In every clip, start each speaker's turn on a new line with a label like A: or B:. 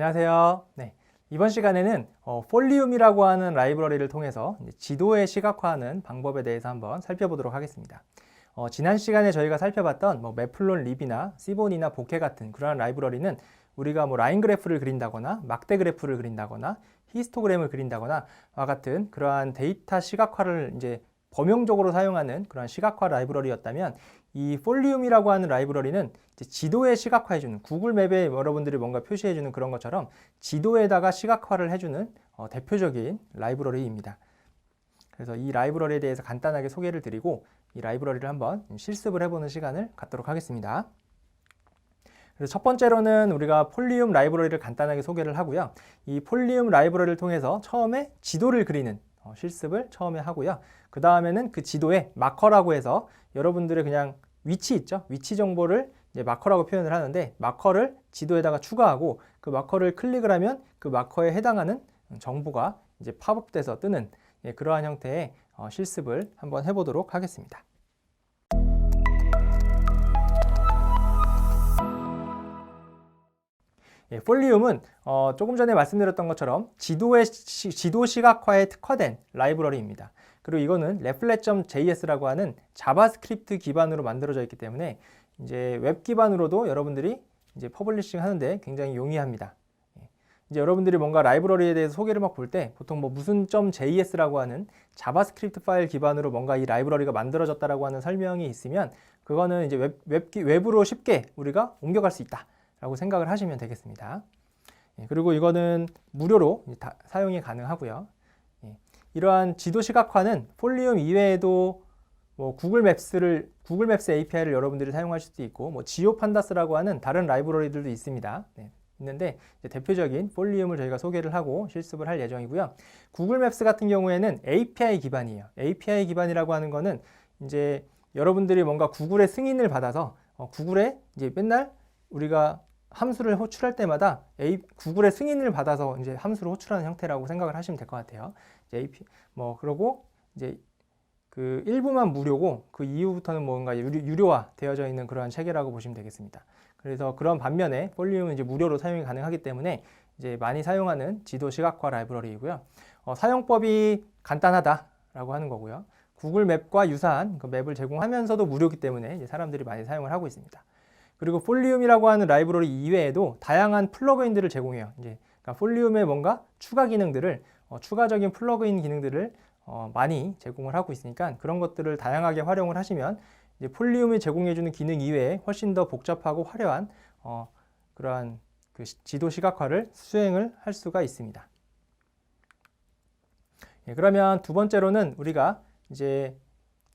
A: 안녕하세요. 네, 이번 시간에는 폴리움이라고 하는 라이브러리를 통해서 지도에 시각화하는 방법에 대해서 한번 살펴보도록 하겠습니다. 지난 시간에 저희가 살펴봤던 매플론립이나 시본이나 보케 같은 그러한 라이브러리는 우리가 라인 그래프를 그린다거나 막대 그래프를 그린다거나 히스토그램을 그린다거나 와 같은 그러한 데이터 시각화를 이제 범용적으로 사용하는 그런 시각화 라이브러리였다면, 이 폴리움이라고 하는 라이브러리는 이제 지도에 시각화해주는, 구글 맵에 여러분들이 뭔가 표시해주는 그런 것처럼 지도에다가 시각화를 해주는 대표적인 라이브러리입니다. 그래서 이 라이브러리에 대해서 간단하게 소개를 드리고 이 라이브러리를 한번 실습을 해보는 시간을 갖도록 하겠습니다. 그래서 첫 번째로는 우리가 폴리움 라이브러리를 간단하게 소개를 하고요. 이 폴리움 라이브러리를 통해서 처음에 지도를 그리는 실습을 처음에 하고요. 그 다음에는 그 지도에 마커라고 해서 여러분들의 그냥 위치 있죠? 위치 정보를 이제 마커라고 표현을 하는데, 마커를 지도에다가 추가하고 그 마커를 클릭을 하면 그 마커에 해당하는 정보가 이제 팝업돼서 뜨는 그러한 형태의 실습을 한번 해보도록 하겠습니다. 폴리움은 조금 전에 말씀드렸던 것처럼 지도 시각화에 특화된 라이브러리입니다. 그리고 이거는 Replit.js라고 하는 자바스크립트 기반으로 만들어져 있기 때문에 이제 웹 기반으로도 여러분들이 이제 퍼블리싱 하는데 굉장히 용이합니다. 이제 여러분들이 뭔가 라이브러리에 대해서 소개를 막 볼 때 보통 무슨 .js라고 하는 자바스크립트 파일 기반으로 뭔가 이 라이브러리가 만들어졌다라고 하는 설명이 있으면, 그거는 이제 웹으로 쉽게 우리가 옮겨갈 수 있다 라고 생각을 하시면 되겠습니다. 그리고 이거는 무료로 사용이 가능하고요. 이러한 지도 시각화는 폴리움 이외에도 구글 맵스 API를 여러분들이 사용하실 수도 있고, 지오판다스라고 하는 다른 라이브러리들도 있습니다. 있는데 대표적인 폴리움을 저희가 소개를 하고 실습을 할 예정이고요. 구글 맵스 같은 경우에는 API 기반이에요. API 기반이라고 하는 거는 이제 여러분들이 뭔가 구글의 승인을 받아서 구글에 이제 맨날 우리가 함수를 호출할 때마다 구글의 승인을 받아서 이제 함수를 호출하는 형태라고 생각을 하시면 될 것 같아요. 그러고 이제 그 일부만 무료고 그 이후부터는 뭔가 유료화 되어져 있는 그러한 체계라고 보시면 되겠습니다. 그래서 그런 반면에 폴리움은 이제 무료로 사용이 가능하기 때문에 이제 많이 사용하는 지도 시각화 라이브러리이고요. 사용법이 간단하다라고 하는 거고요. 구글 맵과 유사한 그 맵을 제공하면서도 무료이기 때문에 이제 사람들이 많이 사용을 하고 있습니다. 그리고 폴리움이라고 하는 라이브러리 이외에도 다양한 플러그인들을 제공해요. 그러니까 폴리움의 뭔가 추가 기능들을 추가적인 플러그인 기능들을 많이 제공을 하고 있으니까 그런 것들을 다양하게 활용을 하시면 이제 폴리움이 제공해주는 기능 이외에 훨씬 더 복잡하고 화려한 그러한 그 지도 시각화를 수행을 할 수가 있습니다. 그러면 두 번째로는 우리가 이제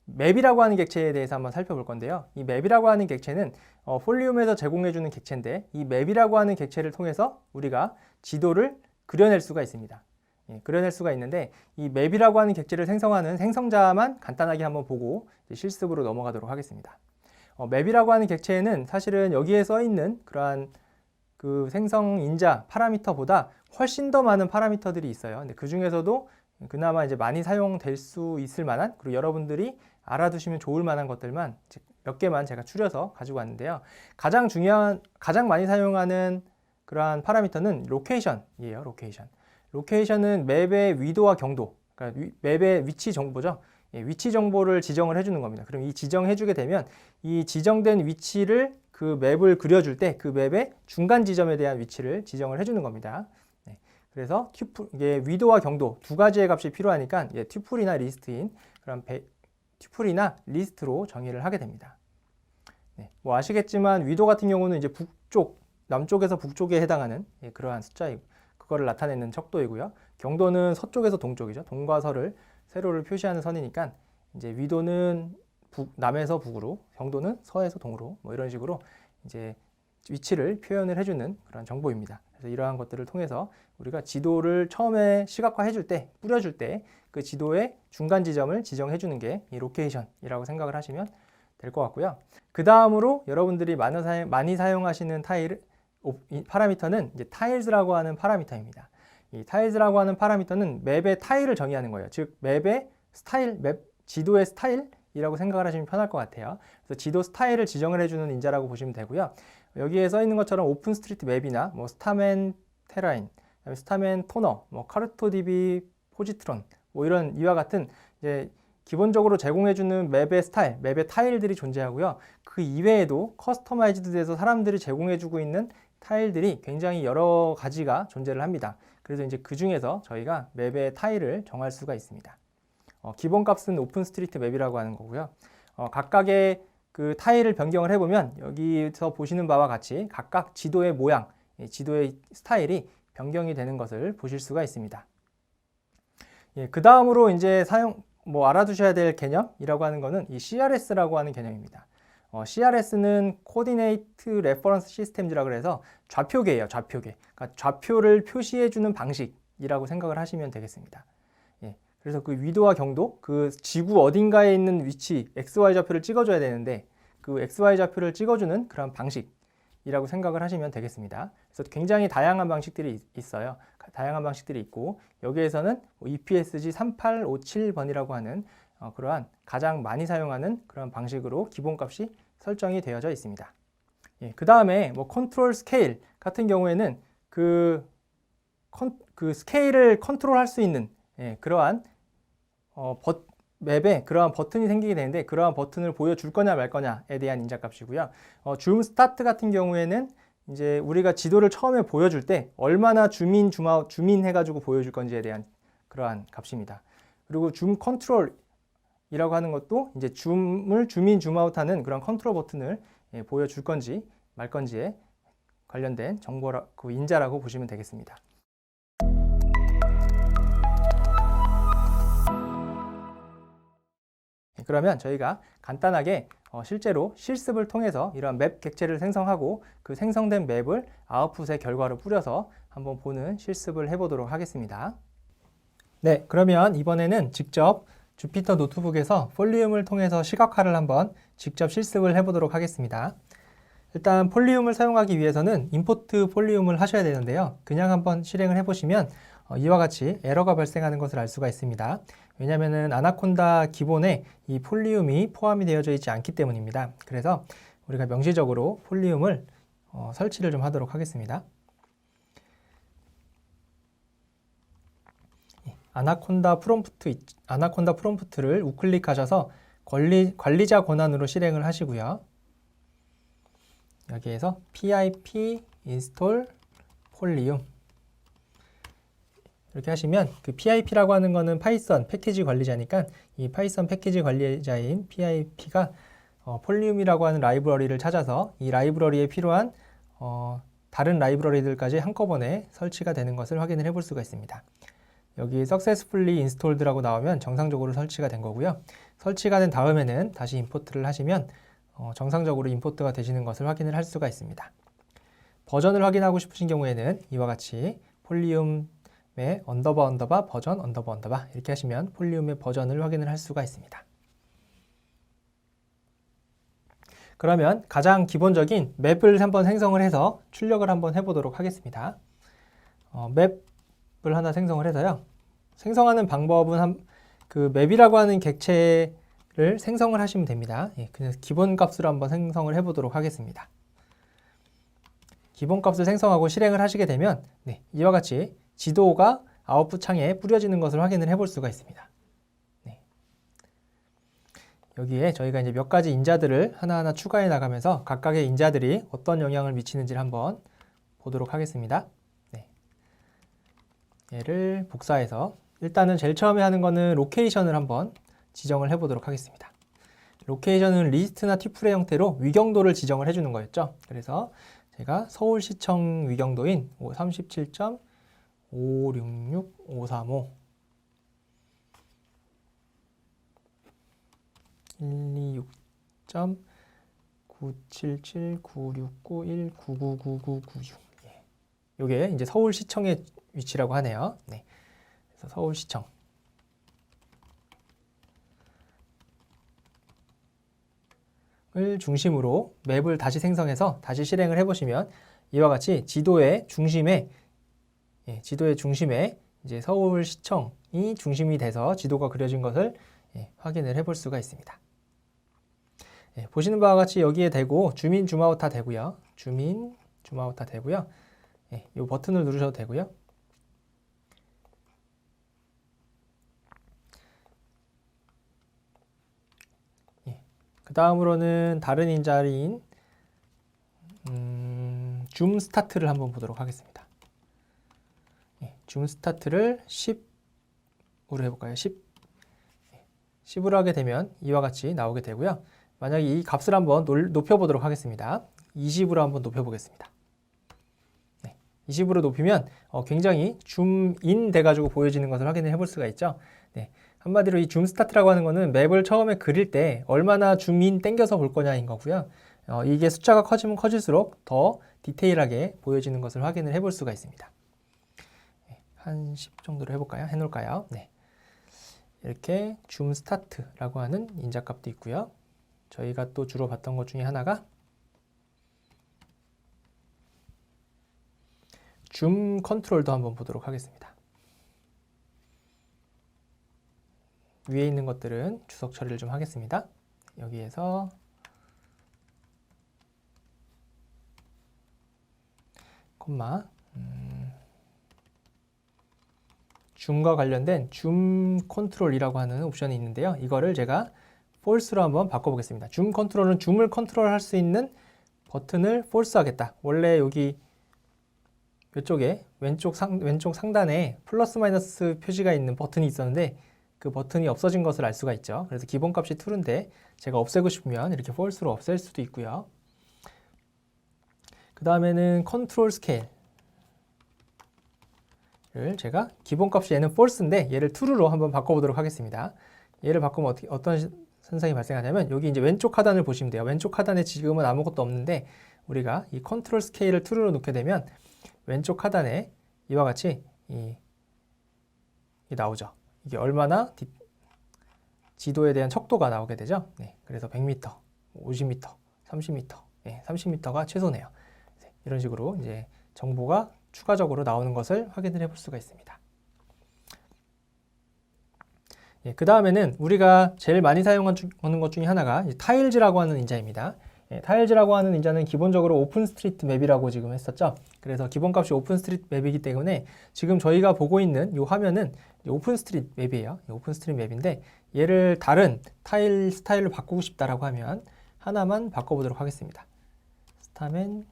A: 맵이라고 하는 객체에 대해서 한번 살펴볼 건데요. 이 맵이라고 하는 객체는 폴리움에서 제공해주는 객체인데, 이 맵이라고 하는 객체를 통해서 우리가 지도를 그려낼 수가 있습니다. 그려낼 수가 있는데, 이 맵이라고 하는 객체를 생성하는 생성자만 간단하게 한번 보고 실습으로 넘어가도록 하겠습니다. 맵이라고 하는 객체에는 사실은 여기에 써 있는 그러한 그 생성 인자 파라미터보다 훨씬 더 많은 파라미터들이 있어요. 근데 그 중에서도 그나마 이제 많이 사용될 수 있을 만한, 그리고 여러분들이 알아두시면 좋을 만한 것들만 몇 개만 제가 추려서 가지고 왔는데요. 가장 많이 사용하는 그러한 파라미터는 로케이션이에요. 로케이션은 맵의 위도와 경도, 그러니까 맵의 위치 정보죠. 위치 정보를 지정을 해주는 겁니다. 그럼 이 지정해주게 되면 이 지정된 위치를 그 맵을 그려줄 때 그 맵의 중간 지점에 대한 위치를 지정을 해주는 겁니다. 그래서 이게 위도와 경도 두 가지의 값이 필요하니까 튜플이나 리스트인 그런 튜플이나 리스트로 정의를 하게 됩니다. 아시겠지만 위도 같은 경우는 이제 남쪽에서 북쪽에 해당하는 그러한 숫자이고, 그거를 나타내는 척도이고요. 경도는 서쪽에서 동쪽이죠. 동과 서를 세로를 표시하는 선이니까 이제 위도는 남에서 북으로, 경도는 서에서 동으로 이런 식으로 이제 위치를 표현을 해주는 그런 정보입니다. 그래서 이러한 것들을 통해서 우리가 지도를 처음에 시각화해줄 때, 뿌려줄 때 그 지도의 중간 지점을 지정해주는 게 이 로케이션이라고 생각을 하시면 될 것 같고요. 그 다음으로 여러분들이 많이 사용하시는 파라미터는 이제 타일즈라고 하는 파라미터입니다. 이 타일즈라고 하는 파라미터는 맵의 타일을 정의하는 거예요. 즉 맵의 스타일, 지도의 스타일이라고 생각을 하시면 편할 것 같아요. 그래서 지도 스타일을 지정을 해주는 인자라고 보시면 되고요. 여기에 써 있는 것처럼 오픈스트리트 맵이나 스타맨 테라인, 그다음에 스타맨 토너, 뭐 카르토디비 포지트론, 뭐 이런 이와 같은 이제 기본적으로 제공해주는 맵의 스타일, 맵의 타일들이 존재하고요. 그 이외에도 커스터마이즈드 돼서 사람들이 제공해주고 있는 타일들이 굉장히 여러 가지가 존재를 합니다. 그래서 이제 그 중에서 저희가 맵의 타일을 정할 수가 있습니다. 기본 값은 오픈 스트리트 맵이라고 하는 거고요. 각각의 그 타일을 변경을 해보면 여기서 보시는 바와 같이 각각 지도의 모양, 지도의 스타일이 변경이 되는 것을 보실 수가 있습니다. 예, 그 다음으로 이제 알아두셔야 될 개념이라고 하는 거는 이 CRS라고 하는 개념입니다. CRS는 Coordinate Reference Systems라고 해서 좌표계예요, 좌표계. 그러니까 좌표를 표시해주는 방식이라고 생각을 하시면 되겠습니다. 예, 그래서 그 위도와 경도, 그 지구 어딘가에 있는 위치, XY 좌표를 찍어줘야 되는데 그 XY 좌표를 찍어주는 그런 방식이라고 생각을 하시면 되겠습니다. 그래서 굉장히 다양한 방식들이 있어요. 다양한 방식들이 있고 여기에서는 EPSG 3857번이라고 하는 그러한 가장 많이 사용하는 그런 방식으로 기본값이 설정이 되어져 있습니다. 예, 그 다음에 컨트롤 스케일 같은 경우에는 그 스케일을 컨트롤할 수 있는 그러한 맵에 그러한 버튼이 생기게 되는데 그러한 버튼을 보여줄 거냐 말 거냐에 대한 인자값이고요. 줌 스타트 같은 경우에는 이제 우리가 지도를 처음에 보여줄 때 얼마나 줌인 해가지고 보여줄 건지에 대한 그러한 값입니다. 그리고 줌 컨트롤이라고 하는 것도 이제 줌을 줌인 줌아웃하는 그런 컨트롤 버튼을 보여줄 건지 말 건지에 관련된 정보라고 인자라고 보시면 되겠습니다. 그러면 저희가 간단하게 실제로 실습을 통해서 이러한 맵 객체를 생성하고 그 생성된 맵을 아웃풋의 결과로 뿌려서 한번 보는 실습을 해보도록 하겠습니다. 네, 그러면 이번에는 직접 주피터 노트북에서 폴리움을 통해서 시각화를 한번 직접 실습을 해보도록 하겠습니다. 일단 폴리움을 사용하기 위해서는 임포트 폴리움을 하셔야 되는데요. 그냥 한번 실행을 해보시면 이와 같이 에러가 발생하는 것을 알 수가 있습니다. 왜냐하면 아나콘다 기본에 이 폴리움이 포함이 되어져 있지 않기 때문입니다. 그래서 우리가 명시적으로 폴리움을 설치를 좀 하도록 하겠습니다. 아나콘다 프롬프트를 우클릭하셔서 관리자 권한으로 실행을 하시고요. 여기에서 pip install 폴리움 이렇게 하시면 그 PIP라고 하는 거는 파이썬 패키지 관리자니까 이 파이썬 패키지 관리자인 PIP가 폴리움이라고 하는 라이브러리를 찾아서 이 라이브러리에 필요한 다른 라이브러리들까지 한꺼번에 설치가 되는 것을 확인을 해볼 수가 있습니다. 여기 successfully installed라고 나오면 정상적으로 설치가 된 거고요. 설치가 된 다음에는 다시 임포트를 하시면 정상적으로 임포트가 되시는 것을 확인을 할 수가 있습니다. 버전을 확인하고 싶으신 경우에는 이와 같이 폴리움의 언더바 버전 언더바 이렇게 하시면 폴리움의 버전을 확인을 할 수가 있습니다. 그러면 가장 기본적인 맵을 한번 생성을 해서 출력을 한번 해보도록 하겠습니다. 맵을 하나 생성을 해서요. 생성하는 방법은 그 맵이라고 하는 객체를 생성을 하시면 됩니다. 그래서 기본 값으로 한번 생성을 해보도록 하겠습니다. 기본 값을 생성하고 실행을 하시게 되면 이와 같이 지도가 아웃풋 창에 뿌려지는 것을 확인을 해볼 수가 있습니다. 여기에 저희가 이제 몇 가지 인자들을 하나하나 추가해 나가면서 각각의 인자들이 어떤 영향을 미치는지를 한번 보도록 하겠습니다. 얘를 복사해서 일단은 제일 처음에 하는 거는 로케이션을 한번 지정을 해 보도록 하겠습니다. 로케이션은 리스트나 튜플의 형태로 위경도를 지정을 해주는 거였죠. 그래서 제가 서울시청 위경도인 37.566535 126.9779691999996 요게 이제 서울시청의 위치라고 하네요. 그래서 서울시청 을 중심으로 맵을 다시 생성해서 다시 실행을 해보시면 이와 같이 지도의 중심에 이제 서울시청이 중심이 돼서 지도가 그려진 것을 확인을 해볼 수가 있습니다. 보시는 바와 같이 여기에 대고 주민 줌아웃 다 되고요. 주민 줌아웃 다 되고요. 이 버튼을 누르셔도 되고요. 그 다음으로는 다른 인자리인 줌 스타트를 한번 보도록 하겠습니다. 줌 스타트를 10으로 해볼까요? 10으로 하게 되면 이와 같이 나오게 되고요. 만약에 이 값을 한번 높여보도록 하겠습니다. 20으로 한번 높여보겠습니다. 20으로 높이면 굉장히 줌인 돼가지고 보여지는 것을 확인을 해볼 수가 있죠. 한마디로 이 줌 스타트라고 하는 거는 맵을 처음에 그릴 때 얼마나 줌인 땡겨서 볼 거냐인 거고요. 이게 숫자가 커지면 커질수록 더 디테일하게 보여지는 것을 확인을 해볼 수가 있습니다. 한 10 정도로 해볼까요? 해놓을까요? 이렇게 줌 스타트라고 하는 인자값도 있고요. 저희가 또 주로 봤던 것 중에 하나가 줌 컨트롤도 한번 보도록 하겠습니다. 위에 있는 것들은 주석 처리를 좀 하겠습니다. 여기에서 콤마 줌과 관련된 줌 컨트롤이라고 하는 옵션이 있는데요. 이거를 제가 false로 한번 바꿔보겠습니다. 줌 컨트롤은 줌을 컨트롤할 수 있는 버튼을 false 하겠다. 원래 여기 이쪽에 왼쪽 상단에 플러스 마이너스 표시가 있는 버튼이 있었는데 그 버튼이 없어진 것을 알 수가 있죠. 그래서 기본값이 true인데 제가 없애고 싶으면 이렇게 false로 없앨 수도 있고요. 그 다음에는 컨트롤 스케일을 제가 기본값이 얘는 false인데 얘를 true로 한번 바꿔보도록 하겠습니다. 얘를 바꾸면 어떤 현상이 발생하냐면 여기 이제 왼쪽 하단을 보시면 돼요. 왼쪽 하단에 지금은 아무것도 없는데 우리가 이 컨트롤 스케일을 true로 놓게 되면 왼쪽 하단에 이와 같이 이 나오죠. 이게 얼마나 지도에 대한 척도가 나오게 되죠. 그래서 100m, 50m, 30m, 30m가 최소네요. 이런 식으로 이제 정보가 추가적으로 나오는 것을 확인을 해볼 수가 있습니다. 그 다음에는 우리가 제일 많이 사용하는 것 중에 하나가 타일즈라고 하는 인자입니다. 타일즈라고 하는 인자는 기본적으로 오픈스트리트 맵이라고 지금 했었죠. 그래서 기본값이 오픈스트리트 맵이기 때문에 지금 저희가 보고 있는 이 화면은 오픈스트리트 맵이에요. 오픈스트리트 맵인데 얘를 다른 타일 스타일로 바꾸고 싶다라고 하면 하나만 바꿔보도록 하겠습니다. 스타맨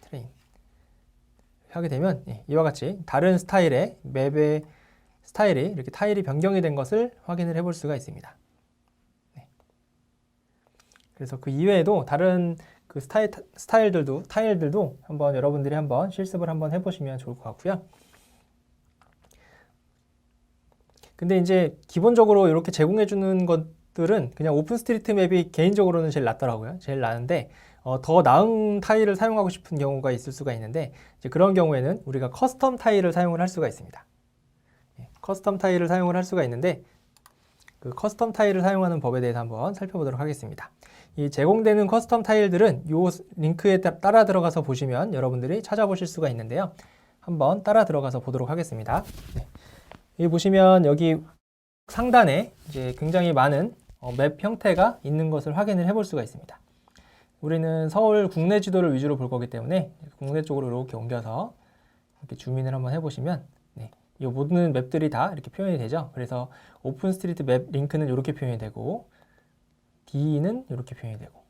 A: 트레인 하게 되면 이와 같이 다른 스타일의 맵의 스타일이 이렇게 타일이 변경이 된 것을 확인을 해볼 수가 있습니다. 그래서 그 이외에도 다른 그 타일들도 한번 여러분들이 한번 실습을 한번 해보시면 좋을 것 같고요. 근데 이제 기본적으로 이렇게 제공해주는 것들은 그냥 오픈스트리트 맵이 개인적으로는 제일 낫더라고요. 제일 나은데 더 나은 타일을 사용하고 싶은 경우가 있을 수가 있는데 이제 그런 경우에는 우리가 커스텀 타일을 사용을 할 수가 있습니다. 커스텀 타일을 사용을 할 수가 있는데 그 커스텀 타일을 사용하는 법에 대해서 한번 살펴보도록 하겠습니다. 이 제공되는 커스텀 타일들은 이 링크에 따라 들어가서 보시면 여러분들이 찾아보실 수가 있는데요. 한번 따라 들어가서 보도록 하겠습니다. 여기 보시면 여기 상단에 이제 굉장히 많은 맵 형태가 있는 것을 확인을 해볼 수가 있습니다. 우리는 서울 국내 지도를 위주로 볼 거기 때문에 국내 쪽으로 이렇게 옮겨서 이렇게 줌인을 한번 해보시면 이 모든 맵들이 다 이렇게 표현이 되죠. 그래서 오픈스트리트 맵 링크는 이렇게 표현이 되고 D는 이렇게 표현이 되고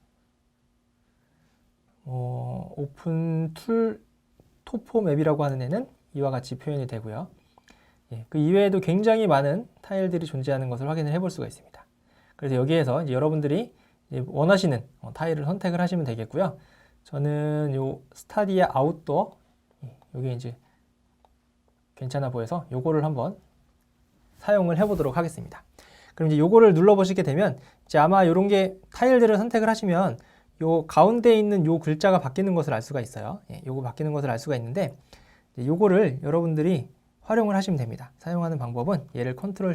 A: 오픈 툴 토포 맵이라고 하는 애는 이와 같이 표현이 되고요. 그 이외에도 굉장히 많은 타일들이 존재하는 것을 확인을 해볼 수가 있습니다. 그래서 여기에서 이제 여러분들이 이제 원하시는 타일을 선택을 하시면 되겠고요. 저는 요 스타디아 아웃도어 여기 이제 괜찮아 보여서 요거를 한번 사용을 해보도록 하겠습니다. 그럼 이제 요거를 눌러보시게 되면 이제 아마 요런 게 타일들을 선택을 하시면 요 가운데 있는 요 글자가 바뀌는 것을 알 수가 있어요. 요거 바뀌는 것을 알 수가 있는데 요거를 여러분들이 활용을 하시면 됩니다. 사용하는 방법은 얘를 컨트롤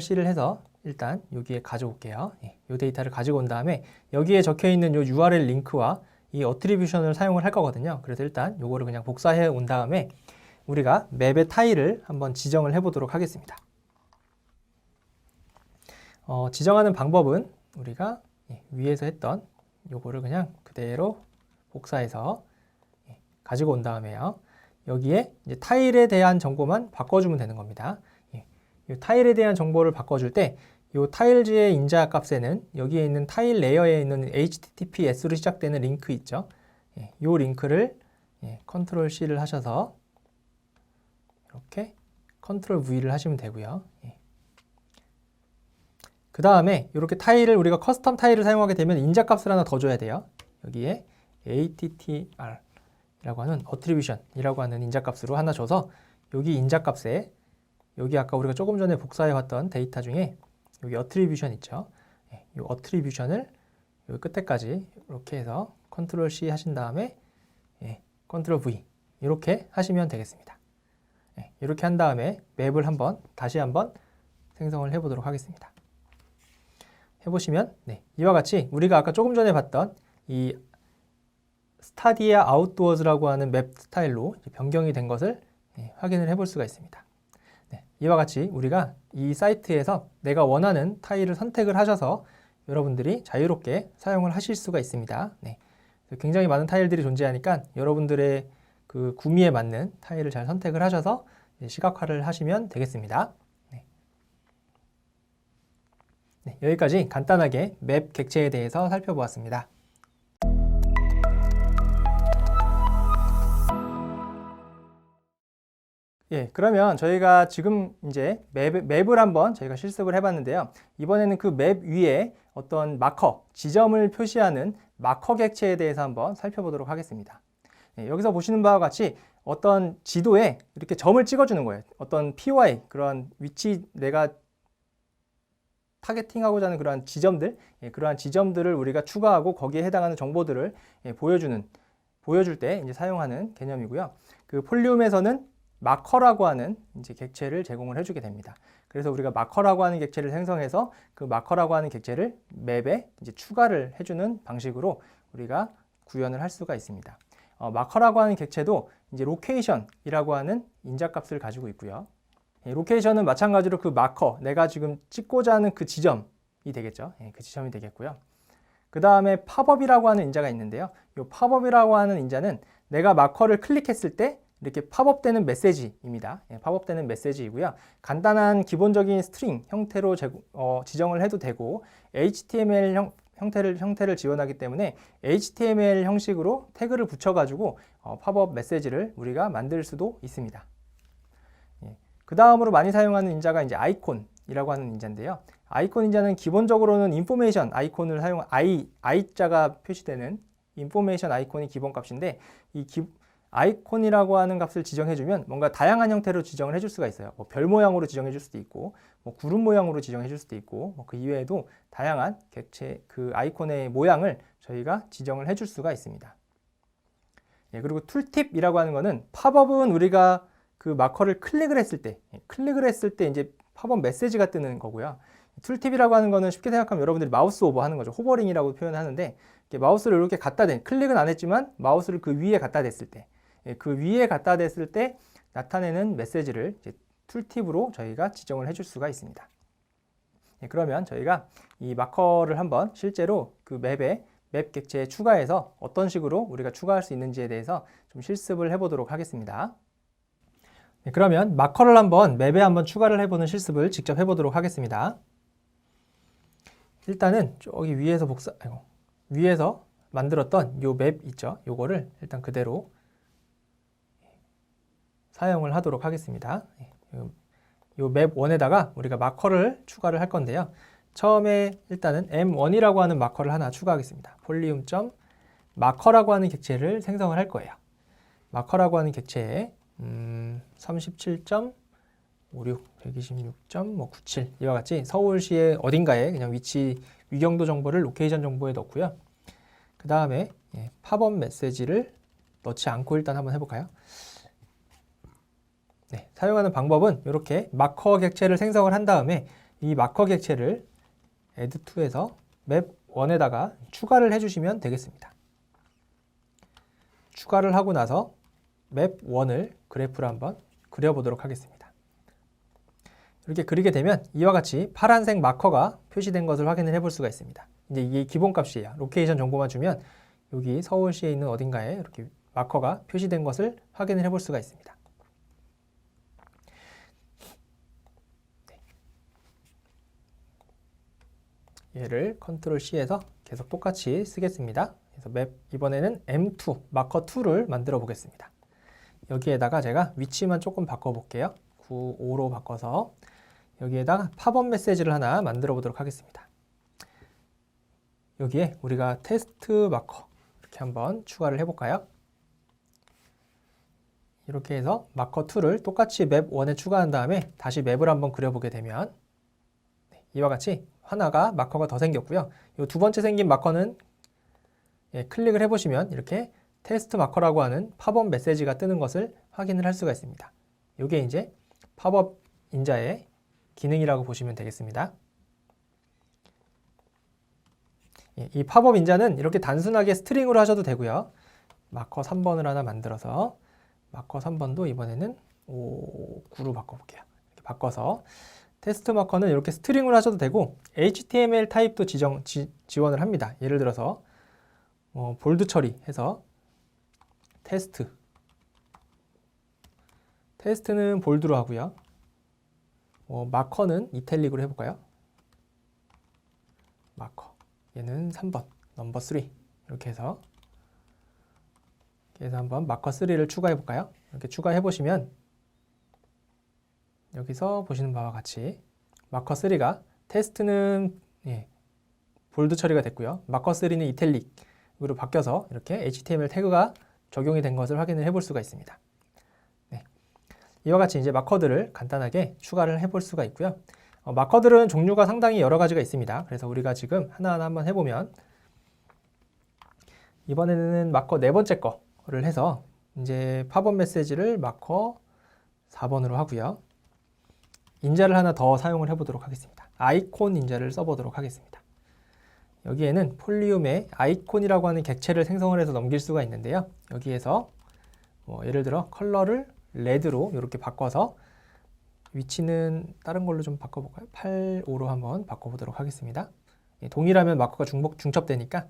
A: C를 해서 일단 여기에 가져올게요. 요 데이터를 가지고 온 다음에 여기에 적혀 있는 요 URL 링크와 이 어트리뷰션을 사용을 할 거거든요. 그래서 일단 요거를 그냥 복사해 온 다음에 우리가 맵의 타일을 한번 지정을 해 보도록 하겠습니다. 지정하는 방법은 우리가 위에서 했던 요거를 그냥 그대로 복사해서 가지고 온 다음에요. 여기에 이제 타일에 대한 정보만 바꿔주면 되는 겁니다. 이 타일에 대한 정보를 바꿔줄 때 이 타일즈의 인자 값에는 여기에 있는 타일 레이어에 있는 HTTPS로 시작되는 링크 있죠. 이 링크를 컨트롤 C를 하셔서 이렇게 컨트롤 V를 하시면 되고요. 그 다음에 이렇게 타일을 우리가 커스텀 타일을 사용하게 되면 인자 값을 하나 더 줘야 돼요. 여기에 ATTR 이라고 하는 어트리뷰션이라고 하는 인자 값으로 하나 줘서 여기 인자 값에 여기 아까 우리가 조금 전에 복사해 왔던 데이터 중에 여기 어트리뷰션 있죠. 이 어트리뷰션을 여기 끝에까지 이렇게 해서 컨트롤 C 하신 다음에 컨트롤 V 이렇게 하시면 되겠습니다. 이렇게 한 다음에 맵을 다시 한번 생성을 해 보도록 하겠습니다. 해보시면 이와 같이 우리가 아까 조금 전에 봤던 이 스타디아 아웃도어즈라고 하는 맵 스타일로 변경이 된 것을 확인을 해볼 수가 있습니다. 이와 같이 우리가 이 사이트에서 내가 원하는 타일을 선택을 하셔서 여러분들이 자유롭게 사용을 하실 수가 있습니다. 굉장히 많은 타일들이 존재하니까 여러분들의 그 구미에 맞는 타일을 잘 선택을 하셔서 시각화를 하시면 되겠습니다. 여기까지 간단하게 맵 객체에 대해서 살펴보았습니다. 그러면 저희가 지금 이제 맵을 한번 저희가 실습을 해봤는데요. 이번에는 그 맵 위에 어떤 마커, 지점을 표시하는 마커 객체에 대해서 한번 살펴보도록 하겠습니다. 여기서 보시는 바와 같이 어떤 지도에 이렇게 점을 찍어주는 거예요. 어떤 POI, 그런 위치 내가 타겟팅하고자 하는 그러한 지점들, 그러한 지점들을 우리가 추가하고 거기에 해당하는 정보들을 보여줄 때 이제 사용하는 개념이고요. 그 폴리움에서는 마커라고 하는 이제 객체를 제공을 해주게 됩니다. 그래서 우리가 마커라고 하는 객체를 생성해서 그 마커라고 하는 객체를 맵에 이제 추가를 해주는 방식으로 우리가 구현을 할 수가 있습니다. 마커라고 하는 객체도 이제 로케이션이라고 하는 인자값을 가지고 있고요. 로케이션은 마찬가지로 그 마커, 내가 지금 찍고자 하는 그 지점이 되겠죠. 그 지점이 되겠고요. 그 다음에 팝업이라고 하는 인자가 있는데요. 이 팝업이라고 하는 인자는 내가 마커를 클릭했을 때 이렇게 팝업되는 메시지입니다. 팝업되는 메시지이고요. 간단한 기본적인 스트링 형태로 지정을 해도 되고 HTML 형태를 지원하기 때문에 HTML 형식으로 태그를 붙여가지고 팝업 메시지를 우리가 만들 수도 있습니다. 그 다음으로 많이 사용하는 인자가 이제 아이콘이라고 하는 인자인데요. 아이콘 인자는 기본적으로는 인포메이션 아이콘을 I자가 표시되는 인포메이션 아이콘이 기본 값인데 이 아이콘이라고 하는 값을 지정해주면 뭔가 다양한 형태로 지정을 해줄 수가 있어요. 뭐 별 모양으로 지정해줄 수도 있고, 뭐 구름 모양으로 지정해줄 수도 있고, 그 이외에도 다양한 객체 그 아이콘의 모양을 저희가 지정을 해줄 수가 있습니다. 그리고 툴팁이라고 하는 거는 팝업은 우리가 그 마커를 클릭을 했을 때 이제 팝업 메시지가 뜨는 거고요. 툴팁이라고 하는 거는 쉽게 생각하면 여러분들이 마우스 오버 하는 거죠. 호버링이라고 표현하는데 마우스를 이렇게 클릭은 안 했지만 마우스를 그 위에 갖다 댔을 때 그 위에 갖다 댔을 때 나타내는 메시지를 이제 툴팁으로 저희가 지정을 해줄 수가 있습니다. 그러면 저희가 이 마커를 한번 실제로 그 맵 객체에 추가해서 어떤 식으로 우리가 추가할 수 있는지에 대해서 좀 실습을 해보도록 하겠습니다. 그러면 마커를 한번 맵에 한번 추가를 해보는 실습을 직접 해보도록 하겠습니다. 일단은 저기 위에서 만들었던 요 맵 있죠. 요거를 일단 그대로 사용을 하도록 하겠습니다. 요 맵 1에다가 우리가 마커를 추가를 할 건데요. 처음에 일단은 M1이라고 하는 마커를 하나 추가하겠습니다. 폴리움 마커라고 하는 객체를 생성을 할 거예요. 마커라고 하는 객체에 37.56, 126.97 이와 같이 서울시의 어딘가에 그냥 위경도 정보를 로케이션 정보에 넣고요. 그 다음에 팝업 메시지를 넣지 않고 일단 한번 해볼까요? 사용하는 방법은 이렇게 마커 객체를 생성을 한 다음에 이 마커 객체를 add2에서 맵 1에다가 추가를 해주시면 되겠습니다. 추가를 하고 나서 맵 1을 그래프로 한번 그려보도록 하겠습니다. 이렇게 그리게 되면 이와 같이 파란색 마커가 표시된 것을 확인을 해볼 수가 있습니다. 이제 이게 기본 값이에요. 로케이션 정보만 주면 여기 서울시에 있는 어딘가에 이렇게 마커가 표시된 것을 확인을 해볼 수가 있습니다. 얘를 컨트롤 C에서 계속 똑같이 쓰겠습니다. 그래서 맵 이번에는 M2 마커 2를 만들어 보겠습니다. 여기에다가 제가 위치만 조금 바꿔 볼게요. 9, 5로 바꿔서 여기에다가 팝업 메시지를 하나 만들어 보도록 하겠습니다. 여기에 우리가 테스트 마커 이렇게 한번 추가를 해볼까요? 이렇게 해서 마커 2를 똑같이 맵 1에 추가한 다음에 다시 맵을 한번 그려보게 되면 이와 같이 하나가 마커가 더 생겼고요. 이 두 번째 생긴 마커는 클릭을 해보시면 이렇게 테스트 마커라고 하는 팝업 메시지가 뜨는 것을 확인을 할 수가 있습니다. 이게 이제 팝업 인자의 기능이라고 보시면 되겠습니다. 이 팝업 인자는 이렇게 단순하게 스트링으로 하셔도 되고요. 마커 3번을 하나 만들어서 마커 3번도 이번에는 5, 9로 바꿔볼게요. 이렇게 바꿔서 테스트 마커는 이렇게 스트링으로 하셔도 되고 HTML 타입도 지원을 합니다. 예를 들어서 볼드 처리해서 테스트는 볼드로 하고요. 마커는 이탈릭으로 해볼까요? 마커 얘는 3번 넘버 3 이렇게 해서 한번 마커 3를 추가해 볼까요? 이렇게 추가해 보시면 여기서 보시는 바와 같이 마커 3가 테스트는 볼드 처리가 됐고요. 마커 3는 이탈릭으로 바뀌어서 이렇게 HTML 태그가 적용이 된 것을 확인을 해볼 수가 있습니다. 네. 이와 같이 이제 마커들을 간단하게 추가를 해볼 수가 있고요. 마커들은 종류가 상당히 여러 가지가 있습니다. 그래서 우리가 지금 하나하나 한번 해보면 이번에는 마커 네 번째 거를 해서 이제 팝업 메시지를 마커 4번으로 하고요. 인자를 하나 더 사용을 해보도록 하겠습니다. 아이콘 인자를 써보도록 하겠습니다. 여기에는 폴리움에 아이콘이라고 하는 객체를 생성을 해서 넘길 수가 있는데요. 여기에서 예를 들어 컬러를 레드로 이렇게 바꿔서 위치는 다른 걸로 좀 바꿔볼까요? 8, 5로 한번 바꿔보도록 하겠습니다. 동일하면 마커가 중첩되니까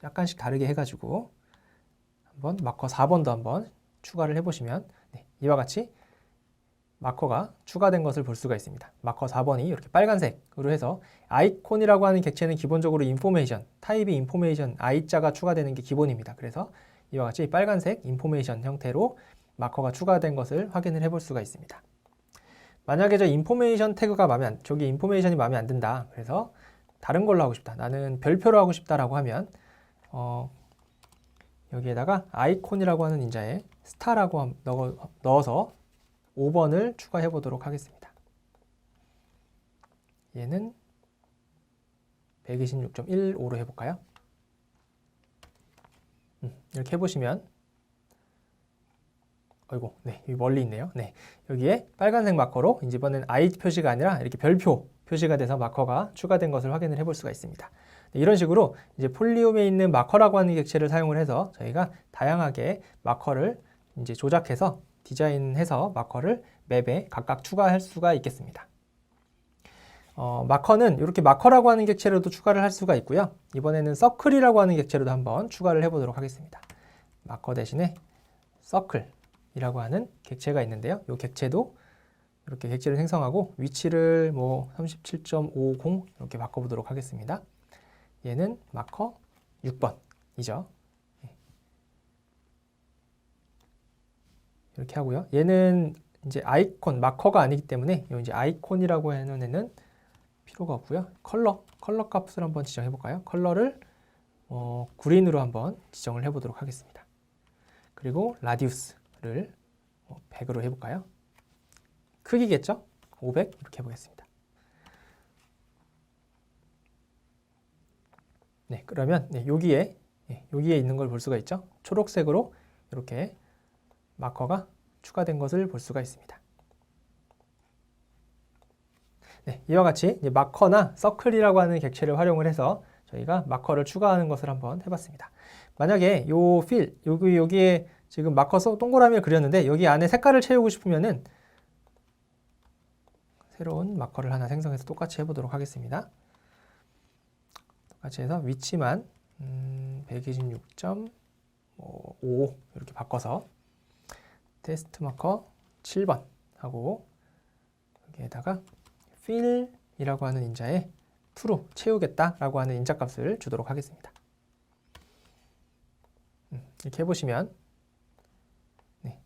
A: 약간씩 다르게 해가지고 한번 마커 4번도 한번 추가를 해보시면 이와 같이 마커가 추가된 것을 볼 수가 있습니다. 마커 4번이 이렇게 빨간색으로 해서 아이콘이라고 하는 객체는 기본적으로 인포메이션, 타입이 인포메이션 I자가 추가되는 게 기본입니다. 그래서 이와 같이 빨간색 인포메이션 형태로 마커가 추가된 것을 확인을 해볼 수가 있습니다. 만약에 저 인포메이션 태그가 저기 인포메이션이 마음에 안 든다. 그래서 다른 걸로 하고 싶다. 나는 별표로 하고 싶다라고 하면 여기에다가 아이콘이라고 하는 인자에 스타라고 넣어서 5번을 추가해 보도록 하겠습니다. 얘는 126.15로 해볼까요? 이렇게 해보시면 어이고, 여기 멀리 있네요. 여기에 빨간색 마커로 이번엔 I 표시가 아니라 이렇게 별표 표시가 돼서 마커가 추가된 것을 확인을 해볼 수가 있습니다. 이런 식으로 이제 폴리움에 있는 마커라고 하는 객체를 사용을 해서 저희가 다양하게 마커를 이제 조작해서 디자인해서 마커를 맵에 각각 추가할 수가 있겠습니다. 마커는 이렇게 마커라고 하는 객체로도 추가를 할 수가 있고요. 이번에는 서클이라고 하는 객체로도 한번 추가를 해보도록 하겠습니다. 마커 대신에 서클이라고 하는 객체가 있는데요. 이 객체도 이렇게 객체를 생성하고 위치를 37.50 이렇게 바꿔보도록 하겠습니다. 얘는 마커 6번이죠. 이렇게 하고요. 얘는 이제 아이콘, 마커가 아니기 때문에 이제 아이콘이라고 해놓은 애는 필요가 없고요. 컬러 값을 한번 지정해 볼까요? 컬러를 그린으로 한번 지정을 해보도록 하겠습니다. 그리고 라디우스를 100으로 해볼까요? 크기겠죠? 500 이렇게 해보겠습니다. 그러면 여기에 있는 걸 볼 수가 있죠? 초록색으로 이렇게 마커가 추가된 것을 볼 수가 있습니다. 이와 같이 이제 마커나 서클이라고 하는 객체를 활용을 해서 저희가 마커를 추가하는 것을 한번 해봤습니다. 만약에 여기에 지금 마커 동그라미를 그렸는데 여기 안에 색깔을 채우고 싶으면은 새로운 마커를 하나 생성해서 똑같이 해보도록 하겠습니다. 똑같이 해서 위치만 126.5 5 이렇게 바꿔서 테스트 마커 7번 하고 여기에다가 fill이라고 하는 인자에 true 채우겠다라고 하는 인자값을 주도록 하겠습니다. 이렇게 해보시면 네.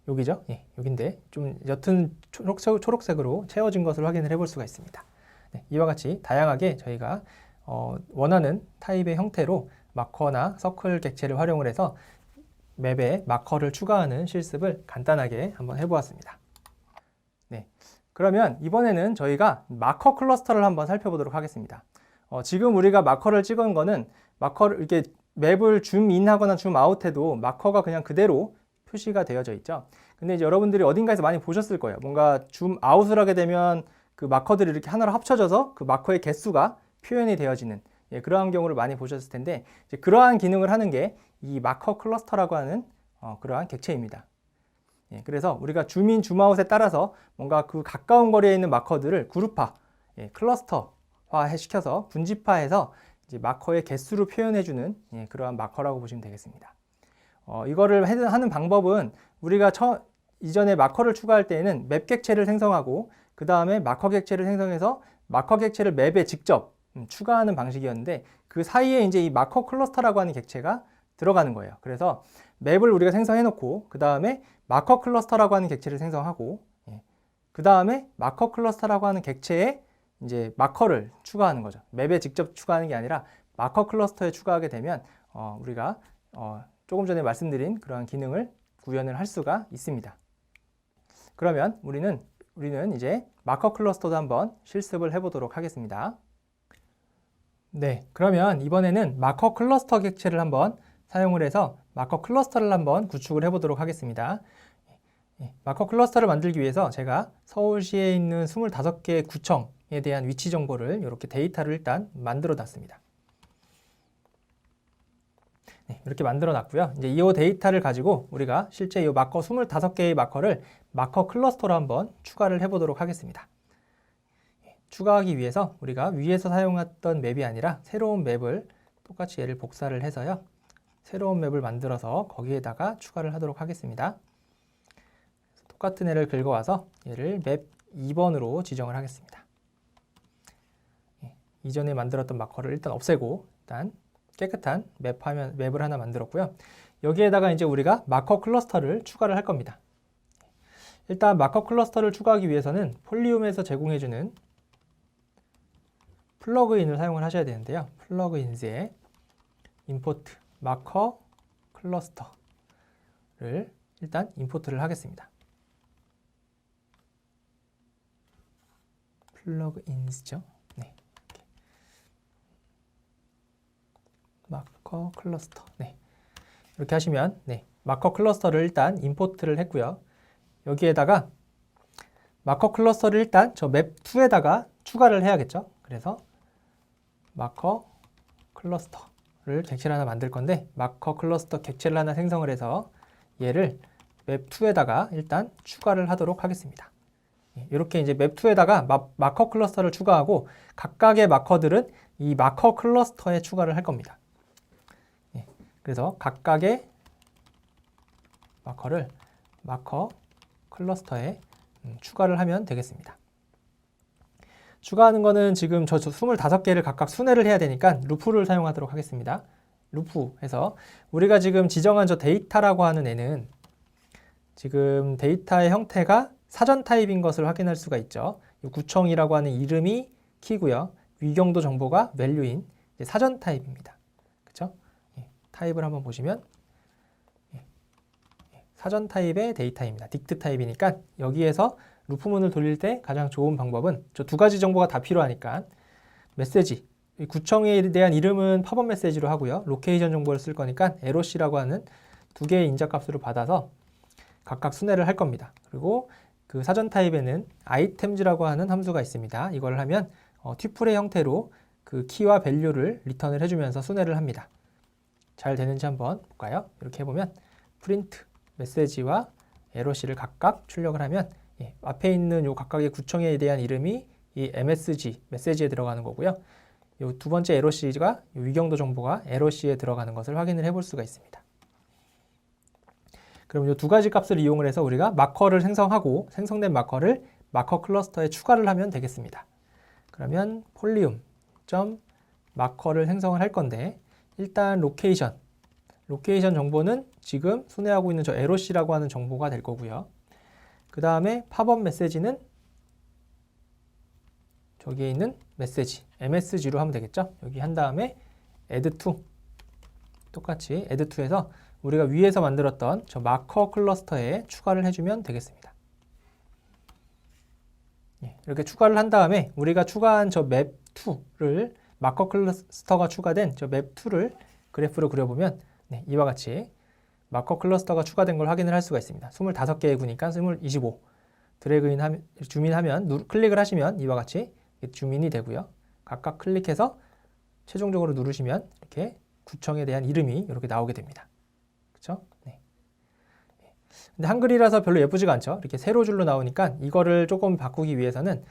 A: 여기죠? 예, 여긴데 좀 옅은 초록색으로 채워진 것을 확인을 해볼 수가 있습니다. 네, 이와 같이 다양하게 저희가 원하는 타입의 형태로 마커나 서클 객체를 활용을 해서 맵에 마커를 추가하는 실습을 간단하게 한번 해보았습니다. 네, 그러면 이번에는 저희가 마커 클러스터를 한번 살펴보도록 하겠습니다. 지금 우리가 마커를 찍은 거는 마커를 이렇게 맵을 줌인하거나 줌아웃해도 마커가 그냥 그대로 표시가 되어져 있죠. 근데 이제 여러분들이 어딘가에서 많이 보셨을 거예요. 뭔가 줌아웃을 하게 되면 그 마커들이 이렇게 하나로 합쳐져서 그 마커의 개수가 표현이 되어지는 그러한 경우를 많이 보셨을 텐데 이제 그러한 기능을 하는 게 이 마커 클러스터라고 하는 그러한 객체입니다. 그래서 우리가 줌인, 줌아웃에 따라서 뭔가 그 가까운 거리에 있는 마커들을 그룹화, 클러스터화 시켜서 분집화해서 이제 마커의 개수로 표현해주는 그러한 마커라고 보시면 되겠습니다. 이거를 하는 방법은 우리가 이전에 마커를 추가할 때에는 맵 객체를 생성하고 그 다음에 마커 객체를 생성해서 마커 객체를 맵에 직접 추가하는 방식이었는데 그 사이에 이제 이 마커 클러스터라고 하는 객체가 들어가는 거예요. 그래서 맵을 우리가 생성해 놓고 그 다음에 마커 클러스터라고 하는 객체를 생성하고 그 다음에 마커 클러스터라고 하는 객체에 이제 마커를 추가하는 거죠. 맵에 직접 추가하는 게 아니라 마커 클러스터에 추가하게 되면 우리가 조금 전에 말씀드린 그러한 기능을 구현을 할 수가 있습니다. 그러면 우리는 이제 마커 클러스터도 한번 실습을 해보도록 하겠습니다. 네, 그러면 이번에는 마커 클러스터 객체를 한번 사용을 해서 마커 클러스터를 한번 구축을 해보도록 하겠습니다. 마커 클러스터를 만들기 위해서 제가 서울시에 있는 25개의 구청에 대한 위치 정보를 이렇게 데이터를 일단 만들어 놨습니다. 네, 이렇게 만들어 놨고요. 이제 이 데이터를 가지고 우리가 실제 이 마커 25개의 마커를 마커 클러스터로 한번 추가를 해보도록 하겠습니다. 추가하기 위해서 우리가 위에서 사용했던 맵이 아니라 새로운 맵을 똑같이 얘를 복사를 해서요. 새로운 맵을 만들어서 거기에다가 추가를 하도록 하겠습니다. 똑같은 애를 긁어와서 얘를 맵 2번으로 지정을 하겠습니다. 이전에 만들었던 마커를 일단 없애고 일단 깨끗한 맵을 하나 만들었고요. 여기에다가 이제 우리가 마커 클러스터를 추가를 할 겁니다. 일단 마커 클러스터를 추가하기 위해서는 폴리움에서 제공해주는 플러그인을 사용을 하셔야 되는데요. 플러그인즈에 임포트 마커 클러스터를 일단 임포트를 하겠습니다. 플러그인즈죠. 네. 마커 클러스터. 네. 이렇게 하시면 마커 클러스터를 일단 임포트를 했고요. 여기에다가 마커 클러스터를 일단 저 맵2에다가 추가를 해야겠죠. 그래서 마커 클러스터를 객체를 하나 만들 건데 마커 클러스터 객체를 하나 생성을 해서 얘를 맵2에다가 일단 추가를 하도록 하겠습니다. 이렇게 이제 맵2에다가 마커 클러스터를 추가하고 각각의 마커들은 이 마커 클러스터에 추가를 할 겁니다. 그래서 각각의 마커를 마커 클러스터에 추가를 하면 되겠습니다. 추가하는 거는 지금 저 25개를 각각 순회를 해야 되니까 루프를 사용하도록 하겠습니다. 루프 해서 우리가 지금 지정한 저 데이터라고 하는 애는 지금 데이터의 형태가 사전 타입인 것을 확인할 수가 있죠. 구청이라고 하는 이름이 키고요. 위경도 정보가 value인 사전 타입입니다. 그렇죠? 타입을 한번 보시면 사전 타입의 데이터입니다. 딕트 타입이니까 여기에서 루프문을 돌릴 때 가장 좋은 방법은 저 두 가지 정보가 다 필요하니까 메시지, 구청에 대한 이름은 팝업 메시지로 하고요. 로케이션 정보를 쓸 거니까 LOC라고 하는 두 개의 인자값으로 받아서 각각 순회를 할 겁니다. 그리고 그 사전 타입에는 items라고 하는 함수가 있습니다. 이걸 하면 튜플의 형태로 그 키와 밸류를 리턴을 해주면서 순회를 합니다. 잘 되는지 한번 볼까요? 이렇게 해보면 프린트 메시지와 LOC를 각각 출력을 하면 앞에 있는 요 각각의 구청에 대한 이름이 이 MSG 메시지에 들어가는 거고요. 이 두 번째 에러C가 위경도 정보가 에러C에 들어가는 것을 확인을 해볼 수가 있습니다. 그럼 이 두 가지 값을 이용을 해서 우리가 마커를 생성하고 생성된 마커를 마커 클러스터에 추가를 하면 되겠습니다. 그러면 폴리움 점 마커를 생성을 할 건데 일단 로케이션 정보는 지금 손해하고 있는 저 에러C라고 하는 정보가 될 거고요. 그 다음에 팝업 메시지는 저기에 있는 메시지 MSG로 하면 되겠죠. 여기 한 다음에 add to 똑같이 add to에서 우리가 위에서 만들었던 저 마커 클러스터에 추가를 해주면 되겠습니다. 이렇게 추가를 한 다음에 우리가 추가한 저 map2를 마커 클러스터가 추가된 저 map2를 그래프로 그려보면 이와 같이 마커 클러스터가 추가된 걸 확인을 할 수가 있습니다. 25개의 구니까 25 드래그인 주민하면 클릭을 하시면 이와 같이 주민이 되고요. 각각 클릭해서 최종적으로 누르시면 이렇게 구청에 대한 이름이 이렇게 나오게 됩니다. 그렇죠? 네. 근데 한글이라서 별로 예쁘지가 않죠. 이렇게 세로 줄로 나오니까 이거를 조금 바꾸기 위해서는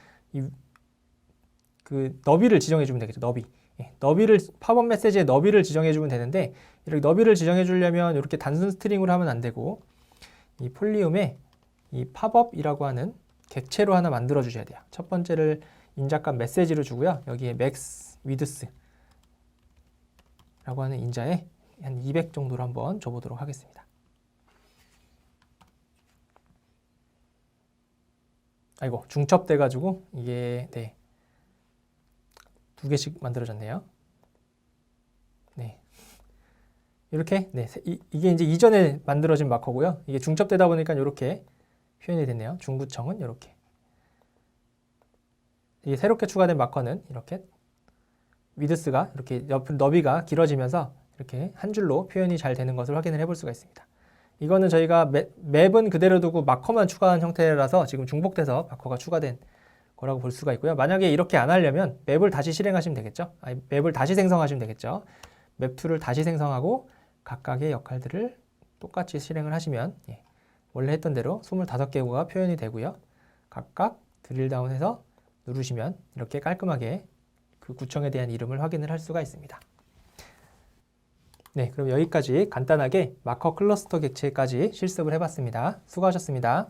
A: 그 너비를 지정해 주면 되겠죠. 너비를 팝업 메시지의 너비를 지정해 주면 되는데 이렇게 너비를 지정해 주려면 이렇게 단순 스트링으로 하면 안 되고 이 폴리움에 이 팝업이라고 하는 객체로 하나 만들어 주셔야 돼요. 첫 번째를 인자값 메시지로 주고요. 여기에 max width라고 하는 인자에 한 200 정도로 한번 줘보도록 하겠습니다. 아이고 중첩돼 가지고 이게 두 개씩 만들어졌네요. 이렇게 이게 이제 이전에 만들어진 마커고요. 이게 중첩되다 보니까 이렇게 표현이 됐네요. 중구청은 이렇게. 이게 새롭게 추가된 마커는 이렇게 위드스가 이렇게 너비가 길어지면서 이렇게 한 줄로 표현이 잘 되는 것을 확인을 해볼 수가 있습니다. 이거는 저희가 맵은 그대로 두고 마커만 추가한 형태라서 지금 중복돼서 마커가 추가된 거라고 볼 수가 있고요. 만약에 이렇게 안 하려면 맵을 다시 실행하시면 되겠죠. 맵을 다시 생성하시면 되겠죠. 맵2를 다시 생성하고 각각의 역할들을 똑같이 실행을 하시면 원래 했던 대로 25개가 표현이 되고요. 각각 드릴 다운해서 누르시면 이렇게 깔끔하게 그 구청에 대한 이름을 확인을 할 수가 있습니다. 그럼 여기까지 간단하게 마커 클러스터 객체까지 실습을 해봤습니다. 수고하셨습니다.